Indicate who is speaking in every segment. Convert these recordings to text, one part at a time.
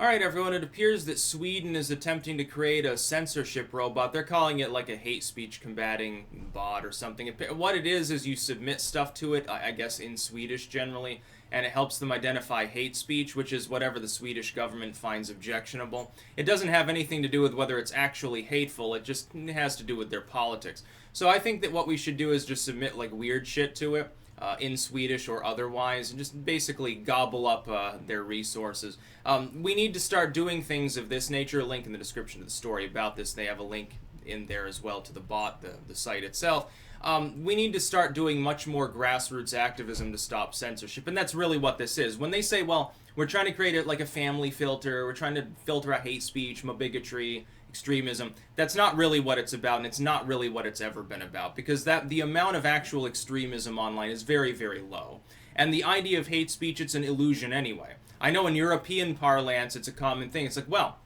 Speaker 1: Alright, everyone, it appears that Sweden is attempting to create a censorship robot. They're calling it like a hate speech combating bot or something. What it is you submit stuff to it, I guess in Swedish generally, and it helps them identify hate speech, which is whatever the Swedish government finds objectionable. It doesn't have anything to do with whether it's actually hateful, it just has to do with their politics. So I think that what we should do is just submit like weird shit to it. In Swedish or otherwise, and just basically gobble up their resources. We need to start doing things of this nature. A link in the description of the story about this. They have a link in there as well to the bot, the site itself. We need to start doing much more grassroots activism to stop censorship, and that's really what this is. When they say, well, we're trying to create it like a family filter, we're trying to filter out hate speech, bigotry, extremism, that's not really what it's about, and it's not really what it's ever been about, because the amount of actual extremism online is very, very low. And the idea of hate speech, it's an illusion anyway. I know in European parlance it's a common thing. It's like, well,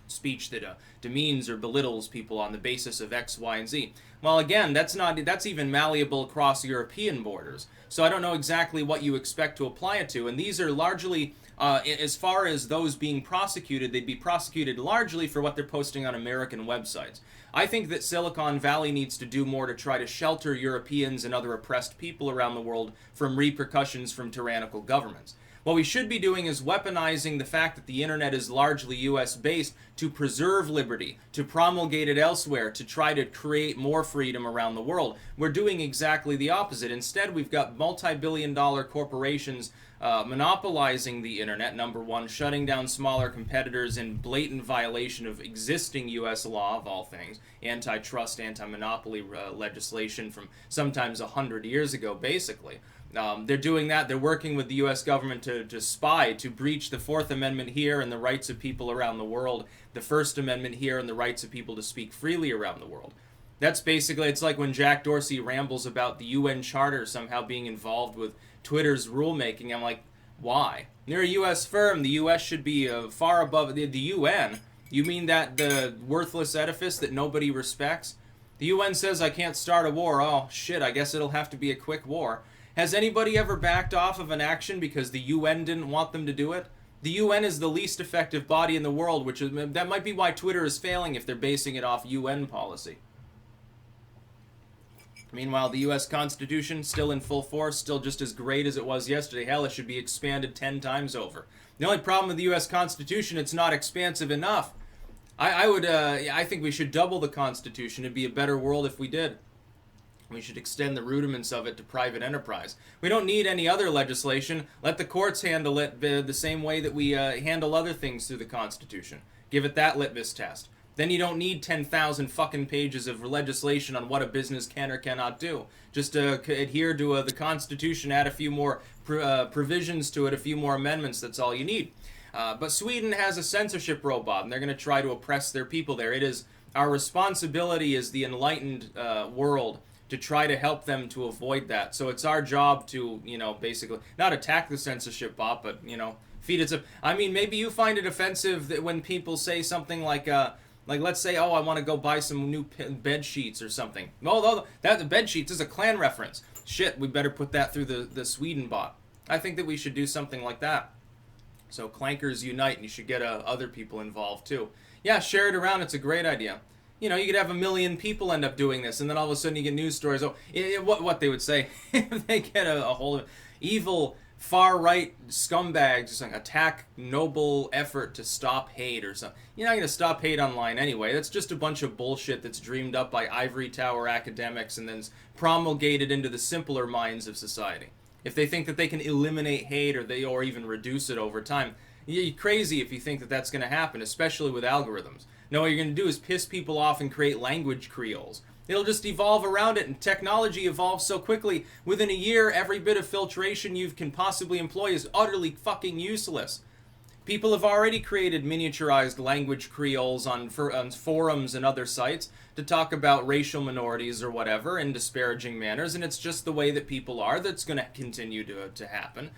Speaker 1: speech that demeans or belittles people on the basis of X, Y, and Z. Well, again, that's even malleable across European borders. So I don't know exactly what you expect to apply it to, and these are largely as far as those being prosecuted, they'd be prosecuted largely for what they're posting on American websites. I think that Silicon Valley needs to do more to try to shelter Europeans and other oppressed people around the world from repercussions from tyrannical governments. What we should be doing is weaponizing the fact that the internet is largely US based to preserve liberty, to promulgate it elsewhere, to try to create more freedom around the world. We're doing exactly the opposite. Instead, we've got multi-billion-dollar corporations monopolizing the internet, number one, shutting down smaller competitors in blatant violation of existing US law, of all things, antitrust, anti-monopoly legislation from sometimes 100 years ago, basically. They're doing that. They're working with the U.S. government to spy, to breach the Fourth Amendment here and the rights of people around the world, the First Amendment here and the rights of people to speak freely around the world. That's basically, it's like when Jack Dorsey rambles about the UN Charter somehow being involved with Twitter's rulemaking. I'm like, why? They're a U.S. firm. The U.S. should be far above the UN. You mean that the worthless edifice that nobody respects? The UN says I can't start a war. Oh, shit, I guess it'll have to be a quick war. Has anybody ever backed off of an action because the UN didn't want them to do it? The UN is the least effective body in the world, that might be why Twitter is failing if they're basing it off UN policy. Meanwhile, the US Constitution, still in full force, still just as great as it was yesterday. Hell, it should be expanded 10 times over. The only problem with the US Constitution, it's not expansive enough. I think we should double the Constitution. It'd be a better world if we did. We should extend the rudiments of it to private enterprise. We don't need any other legislation. Let the courts handle it the same way that we handle other things through the Constitution. Give it that litmus test. Then you don't need 10,000 fucking pages of legislation on what a business can or cannot do. Just adhere to the Constitution, add a few more provisions to it, a few more amendments, that's all you need. But Sweden has a censorship robot, and they're going to try to oppress their people there. It is our responsibility as the enlightened world to try to help them to avoid that. So it's our job to, basically, not attack the censorship bot, but, feed it. I mean, maybe you find it offensive that when people say something like let's say, oh, I want to go buy some new bed sheets or something. Although the bed sheets is a clan reference. Shit, we better put that through the Sweden bot. I think that we should do something like that. So Clankers unite, and you should get other people involved too. Yeah, share it around. It's a great idea. You could have 1 million people end up doing this, and then all of a sudden you get news stories. Oh, what they would say if they get a whole evil far-right scumbags just like attack noble effort to stop hate or something. You're not going to stop hate online anyway. That's just a bunch of bullshit that's dreamed up by ivory tower academics and then promulgated into the simpler minds of society. If they think that they can eliminate hate or even reduce it over time, you're crazy if you think that that's going to happen, especially with algorithms. No, what you're going to do is piss people off and create language creoles. It'll just evolve around it, and technology evolves so quickly. Within a year, every bit of filtration you can possibly employ is utterly fucking useless. People have already created miniaturized language creoles on forums and other sites to talk about racial minorities or whatever in disparaging manners, and it's just the way that people are that's going to continue to happen.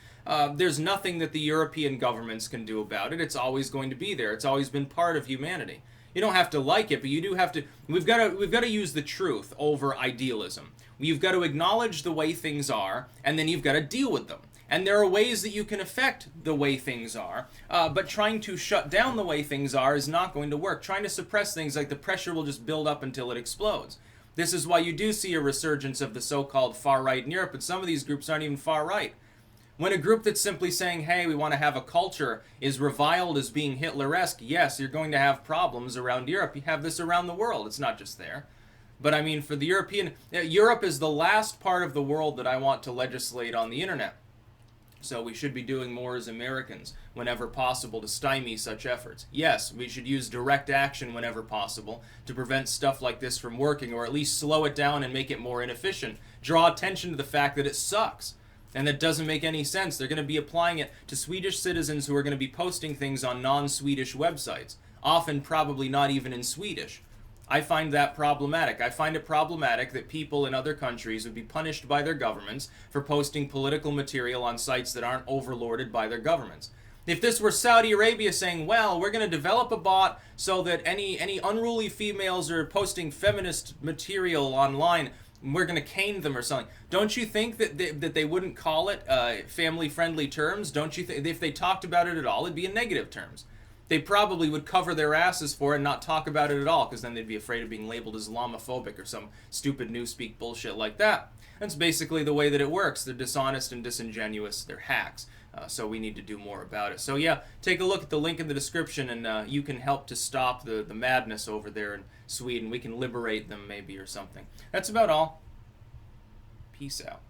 Speaker 1: There's nothing that the European governments can do about it. It's always going to be there. It's always been part of humanity. You don't have to like it, but you do have to. We've got to use the truth over idealism. You've got to acknowledge the way things are, and then you've got to deal with them. And there are ways that you can affect the way things are, but trying to shut down the way things are is not going to work. Trying to suppress things, like the pressure will just build up until it explodes. This is why you do see a resurgence of the so-called far-right in Europe, and some of these groups aren't even far-right. When a group that's simply saying, hey, we want to have a culture, is reviled as being Hitler-esque, yes, you're going to have problems around Europe. You have this around the world. It's not just there. But I mean, for the European... Europe is the last part of the world that I want to legislate on the internet. So we should be doing more as Americans whenever possible to stymie such efforts. Yes, we should use direct action whenever possible to prevent stuff like this from working, or at least slow it down and make it more inefficient. Draw attention to the fact that it sucks and that doesn't make any sense. They're going to be applying it to Swedish citizens who are going to be posting things on non-Swedish websites, often probably not even in Swedish. I find that problematic. I find it problematic that people in other countries would be punished by their governments for posting political material on sites that aren't overlorded by their governments. If this were Saudi Arabia saying, well, we're going to develop a bot so that any unruly females are posting feminist material online, we're going to cane them or something. Don't you think that they wouldn't call it family-friendly terms? Don't you think if they talked about it at all, it'd be in negative terms? They probably would cover their asses for it and not talk about it at all, because then they'd be afraid of being labeled Islamophobic or some stupid newspeak bullshit like that. That's basically the way that it works. They're dishonest and disingenuous. They're hacks. So we need to do more about it. So yeah, take a look at the link in the description, and you can help to stop the madness over there in Sweden. We can liberate them maybe or something. That's about all. Peace out.